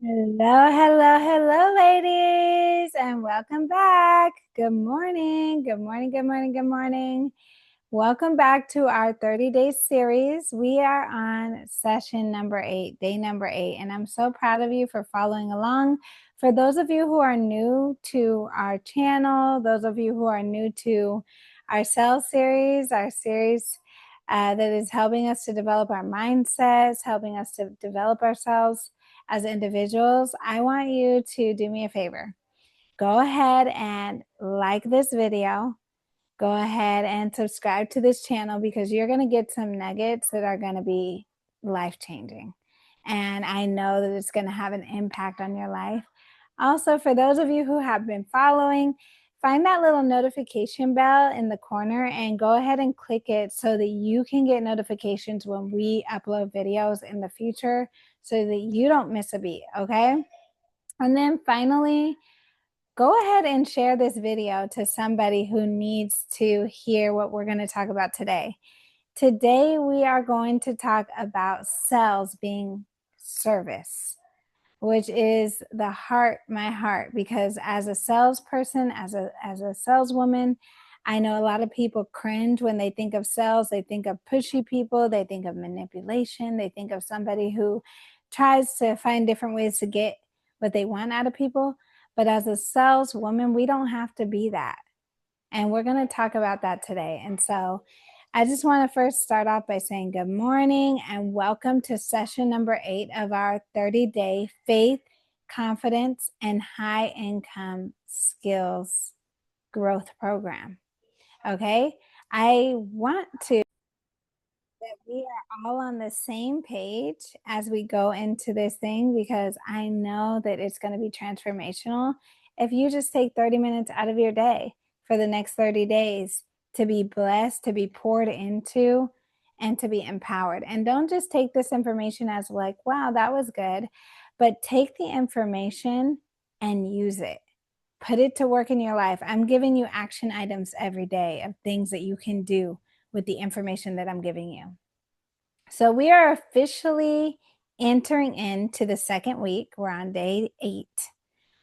Hello, hello, hello, ladies, and welcome back. Good morning, good morning, good morning, good morning. Welcome back to our 30-day series. We are on session number 8, day number 8, and I'm so proud of you for following along. For those of you who are new to our channel, those of you who are new to our sales series, that is helping us to develop our mindsets, helping us to develop ourselves as individuals, I want you to do me a favor. Go ahead and like this video. Go ahead and subscribe to this channel because you're going to get some nuggets that are going to be life-changing. And I know that it's going to have an impact on your life. Also, for those of you who have been following, find that little notification bell in the corner and go ahead and click it so that you can get notifications when we upload videos in the future so that you don't miss a beat, okay? And then finally, go ahead and share this video to somebody who needs to hear what we're going to talk about today. Today, we are going to talk about sales being service, which is the heart, my heart, because as a salesperson, as a saleswoman, I know a lot of people cringe when they think of sales. They think of pushy people. They think of manipulation. They think of somebody who tries to find different ways to get what they want out of people. But as a saleswoman, we don't have to be that. And we're going to talk about that today. And so I just want to first start off by saying good morning and welcome to session number 8 of our 30-day faith, confidence, and high income skills growth program. Okay. I want to that we are all on the same page as we go into this thing because I know that it's going to be transformational if you just take 30 minutes out of your day for the next 30 days to be blessed, to be poured into, and to be empowered. And don't just take this information as like, wow, that was good, but take the information and use it. Put it to work in your life. I'm giving you action items every day of things that you can do with the information that I'm giving you. So we are officially entering into the second week. We're on day 8.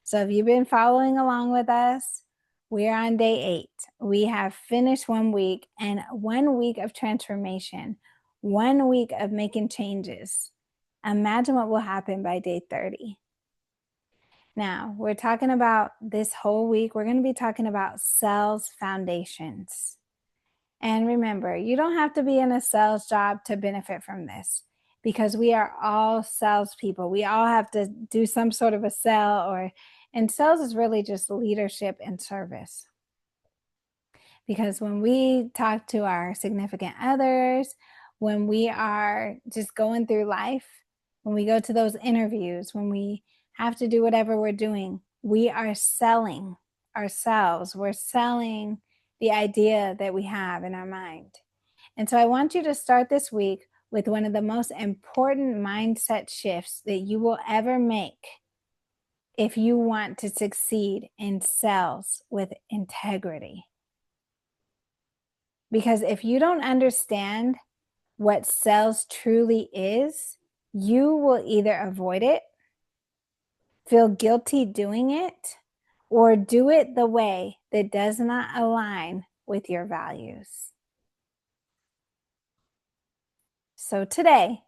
So if you've been following along with us, we're on day 8. We have finished 1 week and 1 week of transformation, 1 week of making changes. Imagine what will happen by day 30. Now, we're talking about this whole week, we're going to be talking about sales foundations. And remember, you don't have to be in a sales job to benefit from this because we are all salespeople. We all have to do some sort of a sell, and sales is really just leadership and service. Because when we talk to our significant others, when we are just going through life, when we go to those interviews, when we have to do whatever we're doing, we are selling ourselves. We're selling the idea that we have in our mind. And so I want you to start this week with one of the most important mindset shifts that you will ever make if you want to succeed in sales with integrity. Because if you don't understand what sales truly is, you will either avoid it, feel guilty doing it, or do it the way that does not align with your values. So today,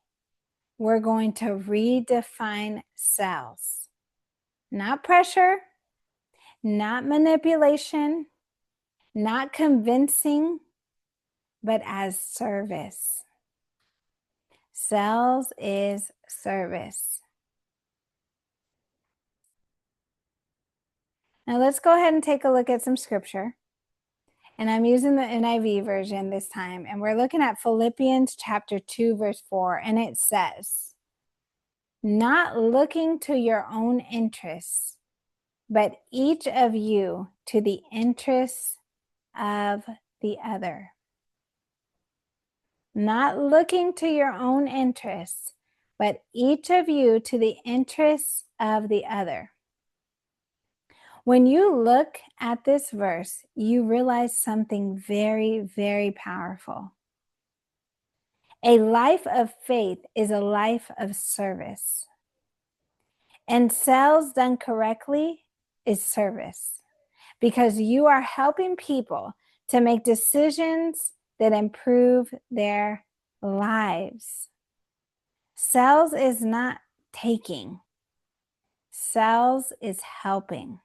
we're going to redefine sales. Not pressure, not manipulation, not convincing, but as service. Sales is service. Now let's go ahead and take a look at some scripture. And I'm using the NIV version this time. And we're looking at Philippians chapter 2, verse 4. And it says, not looking to your own interests, but each of you to the interests of the other. Not looking to your own interests, but each of you to the interests of the other. When you look at this verse, you realize something very, very powerful. A life of faith is a life of service. And sales done correctly is service because you are helping people to make decisions that improve their lives. Sales is not taking. Sales is helping.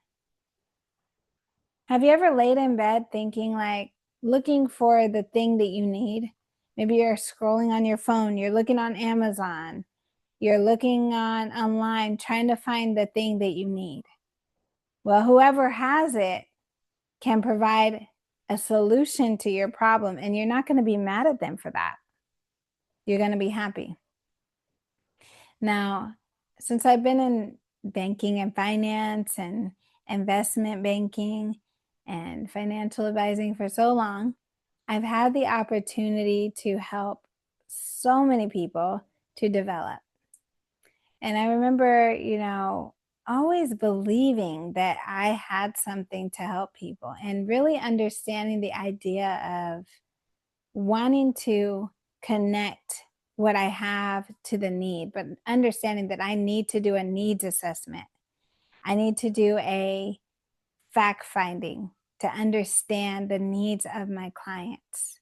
Have you ever laid in bed thinking like looking for the thing that you need? Maybe you're scrolling on your phone, you're looking on Amazon, you're looking online trying to find the thing that you need. Well, whoever has it can provide a solution to your problem, and you're not going to be mad at them for that. You're going to be happy. Now, since I've been in banking and finance and investment banking and financial advising for so long, I've had the opportunity to help so many people to develop. And I remember, always believing that I had something to help people and really understanding the idea of wanting to connect what I have to the need, but understanding that I need to do a needs assessment. I need to do a fact finding to understand the needs of my clients.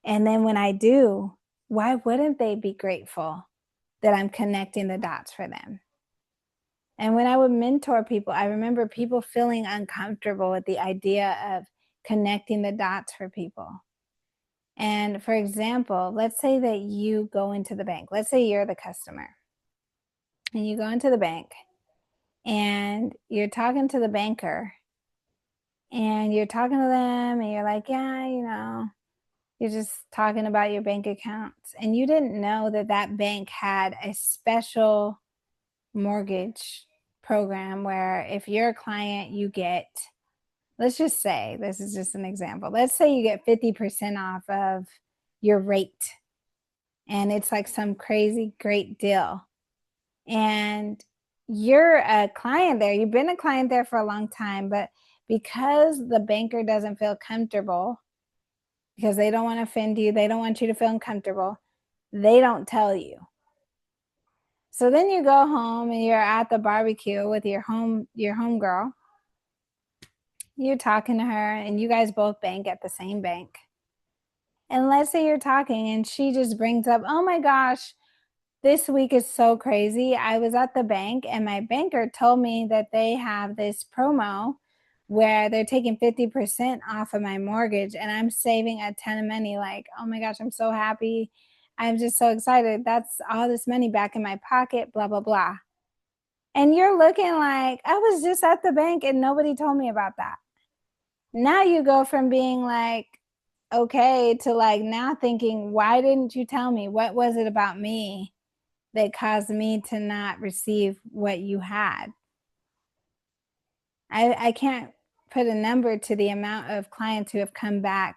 And then when I do, why wouldn't they be grateful that I'm connecting the dots for them? And when I would mentor people, I remember people feeling uncomfortable with the idea of connecting the dots for people. And for example, let's say that you go into the bank. Let's say you're the customer and you go into the bank and you're talking to the banker and you're talking to them and you're like, yeah, you're just talking about your bank accounts. And you didn't know that that bank had a special mortgage program where if you're a client, you get, let's just say, this is just an example. Let's say you get 50% off of your rate. And it's like some crazy great deal. And you're a client there. You've been a client there for a long time, but because the banker doesn't feel comfortable, because they don't want to offend you, they don't want you to feel uncomfortable, they don't tell you. So then you go home and you're at the barbecue with your home girl. You're talking to her and you guys both bank at the same bank. And let's say you're talking and she just brings up, oh my gosh, this week is so crazy. I was at the bank and my banker told me that they have this promo where they're taking 50% off of my mortgage and I'm saving a ton of money. Like, oh my gosh, I'm so happy. I'm just so excited. That's all this money back in my pocket, blah, blah, blah. And you're looking like, I was just at the bank and nobody told me about that. Now you go from being like, okay, to like now thinking, why didn't you tell me? What was it about me that caused me to not receive what you had? I can't put a number to the amount of clients who have come back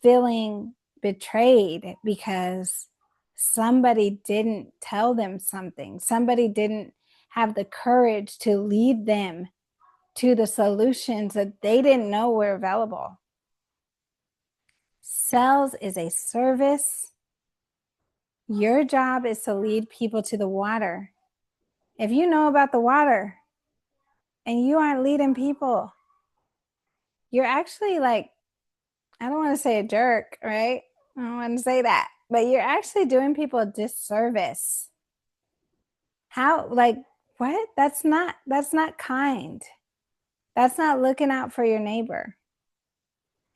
feeling betrayed because somebody didn't tell them something. Somebody didn't have the courage to lead them to the solutions that they didn't know were available. Sales is a service. Your job is to lead people to the water. If you know about the water and you aren't leading people, you're actually like, I don't want to say a jerk, right? I don't want to say that, but you're actually doing people a disservice. How, like, what? That's not kind. That's not looking out for your neighbor.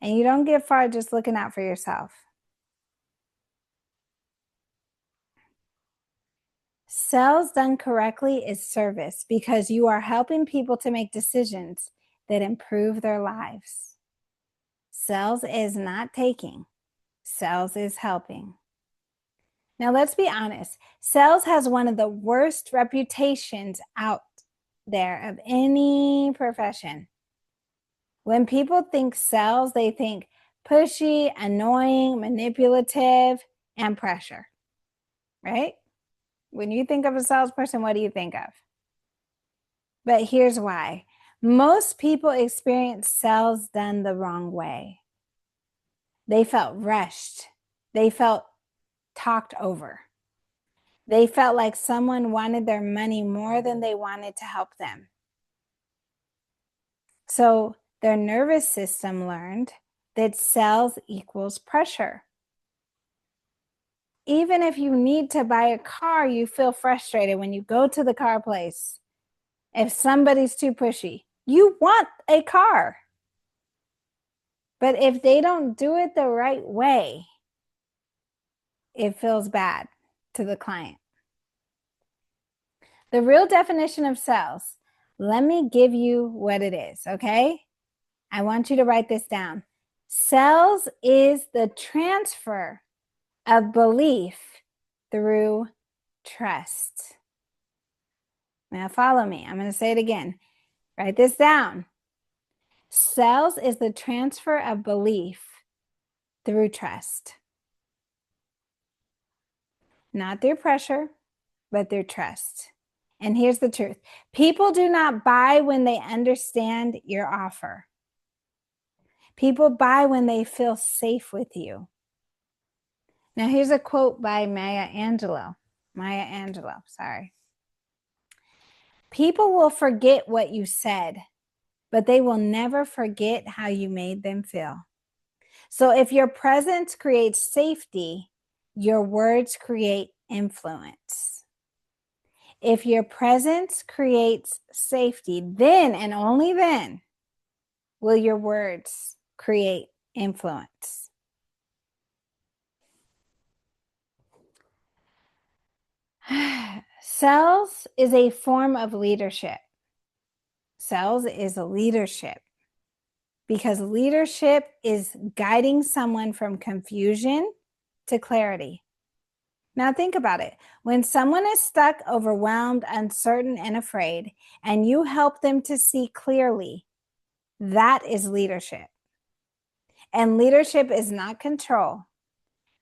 And you don't get far just looking out for yourself. Sales done correctly is service because you are helping people to make decisions that improve their lives. Sales is not taking, sales is helping. Now, let's be honest. Sales has one of the worst reputations out there of any profession. When people think sales, they think pushy, annoying, manipulative, and pressure, right? When you think of a salesperson, what do you think of? But here's why. Most people experience sales done the wrong way. They felt rushed. They felt talked over. They felt like someone wanted their money more than they wanted to help them. So their nervous system learned that sales equals pressure. Even if you need to buy a car, you feel frustrated when you go to the car place. If somebody's too pushy, you want a car. But if they don't do it the right way, it feels bad to the client. The real definition of sales, let me give you what it is, okay? I want you to write this down. Sales is the transfer of belief through trust. Now follow me. I'm going to say it again. Write this down. Sales is the transfer of belief through trust. Not through pressure, but through trust. And here's the truth. People do not buy when they understand your offer. People buy when they feel safe with you. Now, here's a quote by Maya Angelou. People will forget what you said, but they will never forget how you made them feel. So if your presence creates safety, your words create influence. If your presence creates safety, then and only then will your words create influence. Sales is a form of leadership. Sales is a leadership because leadership is guiding someone from confusion to clarity. Now think about it. When someone is stuck, overwhelmed, uncertain, and afraid, and you help them to see clearly, that is leadership. And leadership is not control.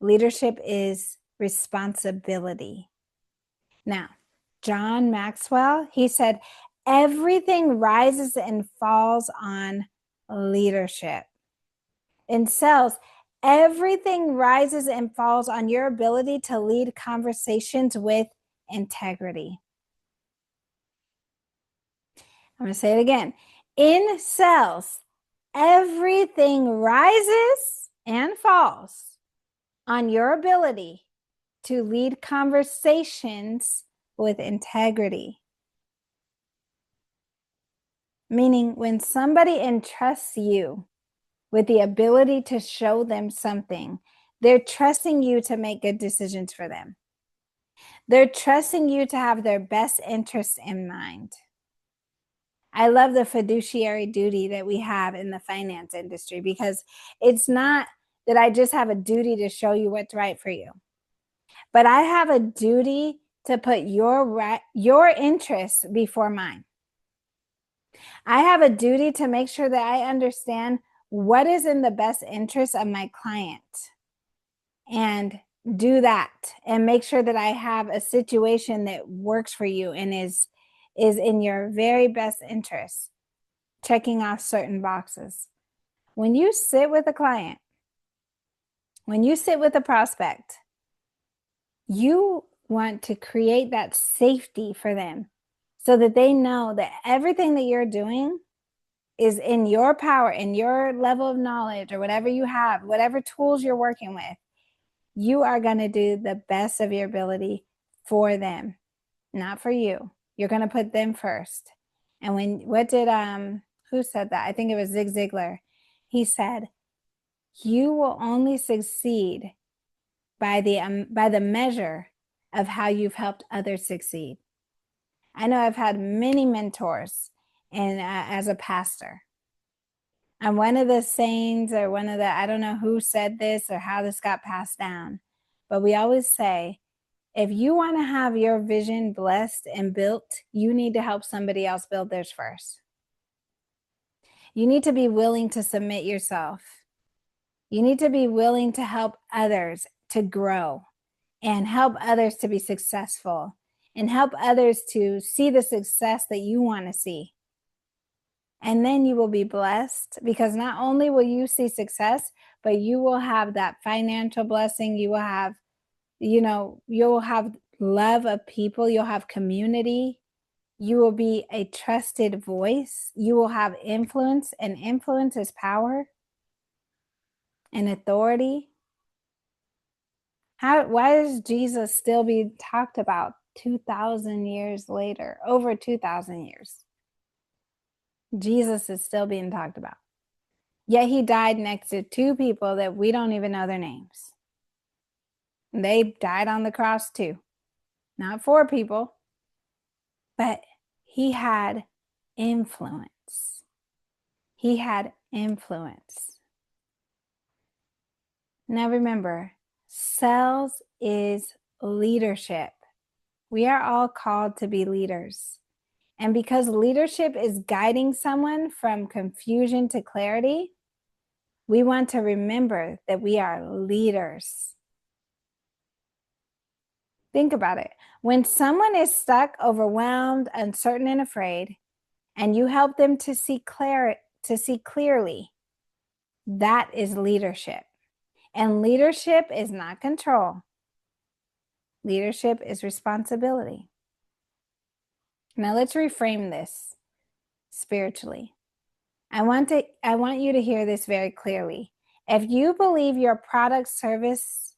Leadership is responsibility. Now, John Maxwell, he said, everything rises and falls on leadership. In sales, everything rises and falls on your ability to lead conversations with integrity. I'm going to say it again. In sales, everything rises and falls on your ability to lead conversations with integrity. Meaning, when somebody entrusts you with the ability to show them something, they're trusting you to make good decisions for them. They're trusting you to have their best interest in mind. I love the fiduciary duty that we have in the finance industry, because it's not that I just have a duty to show you what's right for you, but I have a duty to put your interests before mine. I have a duty to make sure that I understand what is in the best interest of my client and do that and make sure that I have a situation that works for you and is in your very best interest, checking off certain boxes. When you sit with a client, when you sit with a prospect, you want to create that safety for them so that they know that everything that you're doing is in your power, in your level of knowledge, or whatever you have, whatever tools you're working with. You are going to do the best of your ability for them, not for you. You're going to put them first. And who said that? I think it was Zig Ziglar. He said, you will only succeed by the measure of how you've helped others succeed. I know I've had many mentors as a pastor. And one of the sayings, or I don't know who said this or how this got passed down, but we always say, if you want to have your vision blessed and built, you need to help somebody else build theirs first. You need to be willing to submit yourself. You need to be willing to help others to grow and help others to be successful and help others to see the success that you want to see. And then you will be blessed, because not only will you see success, but you will have that financial blessing. You will have, you'll have love of people. You'll have community. You will be a trusted voice. You will have influence, and influence is power and authority. Why is Jesus still being talked about 2,000 years later, over 2,000 years? Jesus is still being talked about. Yet he died next to two people that we don't even know their names. They died on the cross too. Not four people, but he had influence. He had influence. Now remember, cells is leadership. We are all called to be leaders. And because leadership is guiding someone from confusion to clarity, we want to remember that we are leaders. Think about it. When someone is stuck, overwhelmed, uncertain, and afraid, and you help them to see clearly, that is leadership. And leadership is not control. Leadership is responsibility. Now let's reframe this spiritually. I want you to hear this very clearly. If you believe your product, service,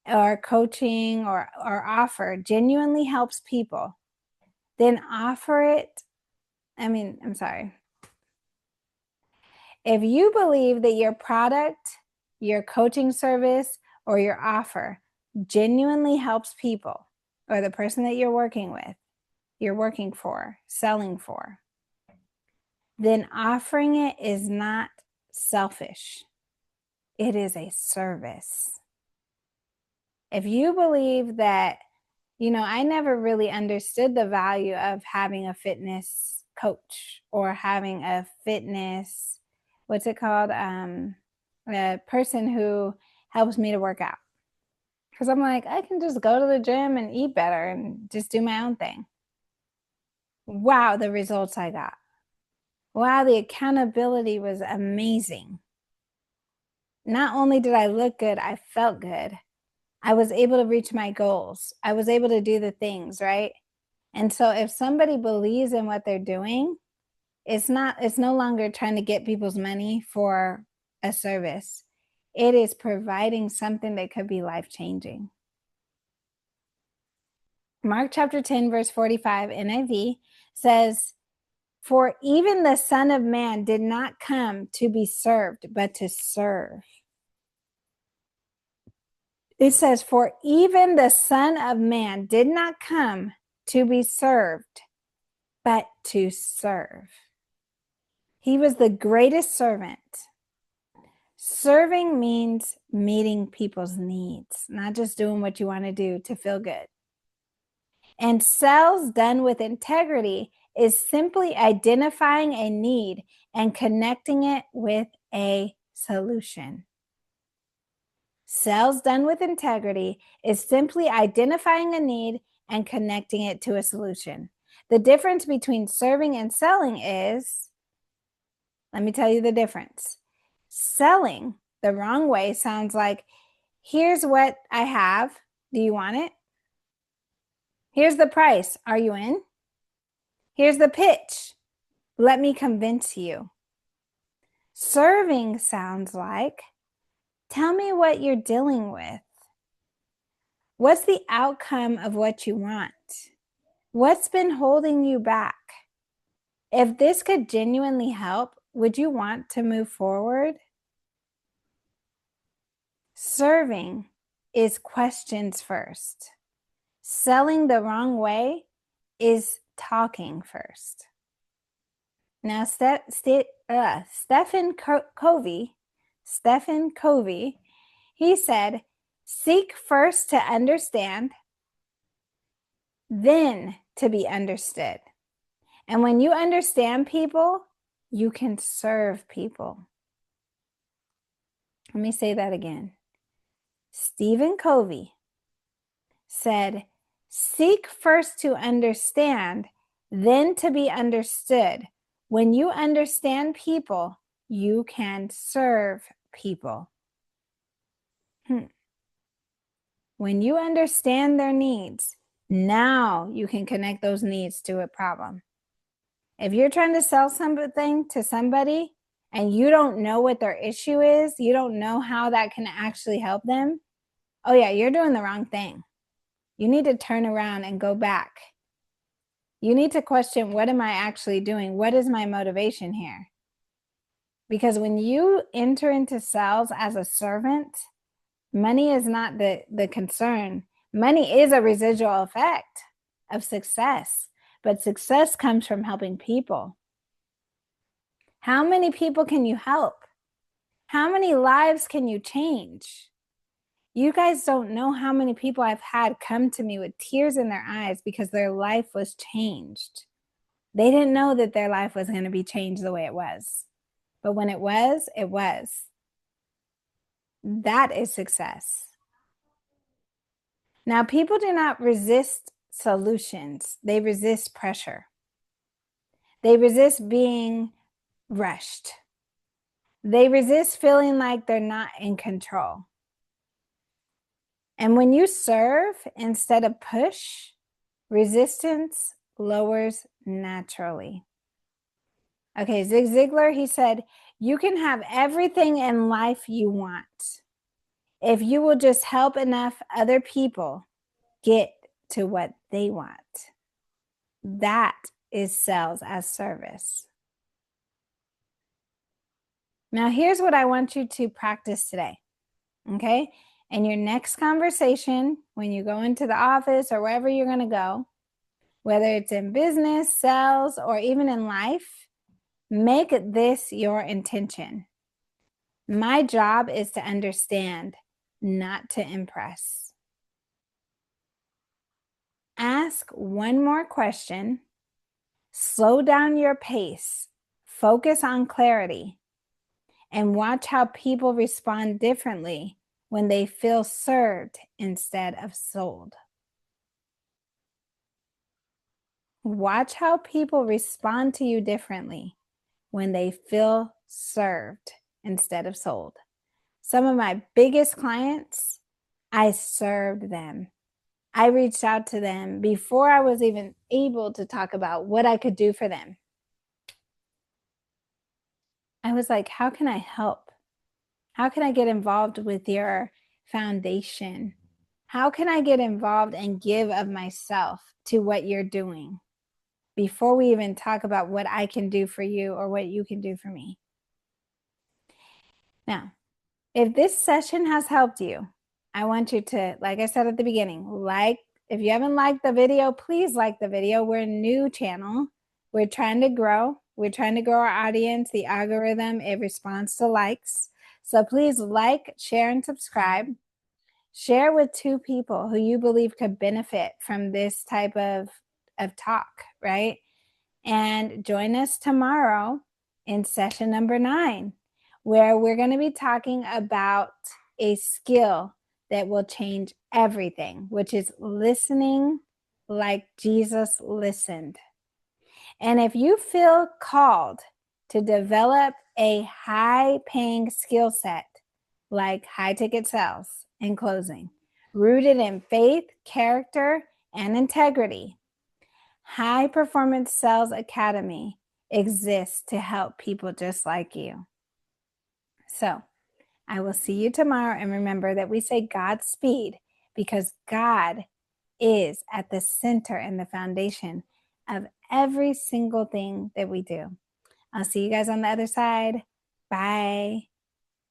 or coaching or offer genuinely helps people, then offer it. If you believe that your product, your coaching service, or your offer genuinely helps people, or the person that you're working with, you're working for, selling for, then offering it is not selfish. It is a service. If you believe that, I never really understood the value of having a fitness coach or having a fitness, what's it called? A person who helps me to work out. Because I'm like, I can just go to the gym and eat better and just do my own thing. Wow, the results I got. Wow, the accountability was amazing. Not only did I look good, I felt good. I was able to reach my goals. I was able to do the things, right? And so if somebody believes in what they're doing, it's no longer trying to get people's money for a service. It is providing something that could be life-changing. Mark chapter 10, verse 45, NIV says, "For even the Son of Man did not come to be served, but to serve." It says, "For even the Son of Man did not come to be served, but to serve." He was the greatest servant. Serving means meeting people's needs, not just doing what you want to do to feel good. And cells done with integrity is simply identifying a need and connecting it with a solution. Cells done with integrity is simply identifying a need and connecting it to a solution. The difference between serving and selling is, let me tell you the difference. Selling the wrong way sounds like, here's what I have. Do you want it? Here's the price. Are you in? Here's the pitch. Let me convince you. Serving sounds like, tell me what you're dealing with. What's the outcome of what you want? What's been holding you back? If this could genuinely help, would you want to move forward? Serving is questions first. Selling the wrong way is talking first. Now, Stephen Covey, he said, seek first to understand, then to be understood. And when you understand people, you can serve people. Let me say that again. Stephen Covey said, seek first to understand, then to be understood. When you understand people, you can serve people. When you understand their needs, Now you can connect those needs to a problem. If you're trying to sell something to somebody and you don't know what their issue is, you don't know how that can actually help them, oh yeah, you're doing the wrong thing. You need to turn around and go back. You need to question, what am I actually doing? What is my motivation here? Because when you enter into sales as a servant, money is not the concern. Money is a residual effect of success, but success comes from helping people. How many people can you help? How many lives can you change? You guys don't know how many people I've had come to me with tears in their eyes because their life was changed. They didn't know that their life was going to be changed the way it was. But when it was, it was. That is success. Now, people do not resist solutions. They resist pressure. They resist being rushed. They resist feeling like they're not in control. And when you serve instead of push, resistance lowers naturally. Okay, Zig Ziglar, he said, you can have everything in life you want if you will just help enough other people get to what they want. That is sales as service. Now, here's what I want you to practice today, okay? In your next conversation, when you go into the office or wherever you're going to go, whether it's in business, sales, or even in life, make this your intention. My job is to understand, not to impress. Ask one more question. Slow down your pace. Focus on clarity. And watch how people respond differently when they feel served instead of sold. Watch how people respond to you differently when they feel served instead of sold. Some of my biggest clients, I served them. I reached out to them before I was even able to talk about what I could do for them. I was like, how can I help? How can I get involved with your foundation? How can I get involved and give of myself to what you're doing before we even talk about what I can do for you or what you can do for me? Now, if this session has helped you, I want you to, like I said at the beginning, if you haven't liked the video, please like the video. We're a new channel. We're trying to grow. We're trying to grow our audience. The algorithm, it responds to likes. So please like, share, and subscribe. Share with 2 people who you believe could benefit from this type of talk, right? And join us tomorrow in session number 9, where we're going to be talking about a skill that will change everything, which is listening like Jesus listened. And if you feel called to develop a high-paying skill set like high-ticket sales and closing, rooted in faith, character, and integrity, High Performance Sales Academy exists to help people just like you. So I will see you tomorrow. And remember that we say Godspeed because God is at the center and the foundation of every single thing that we do. I'll see you guys on the other side. Bye.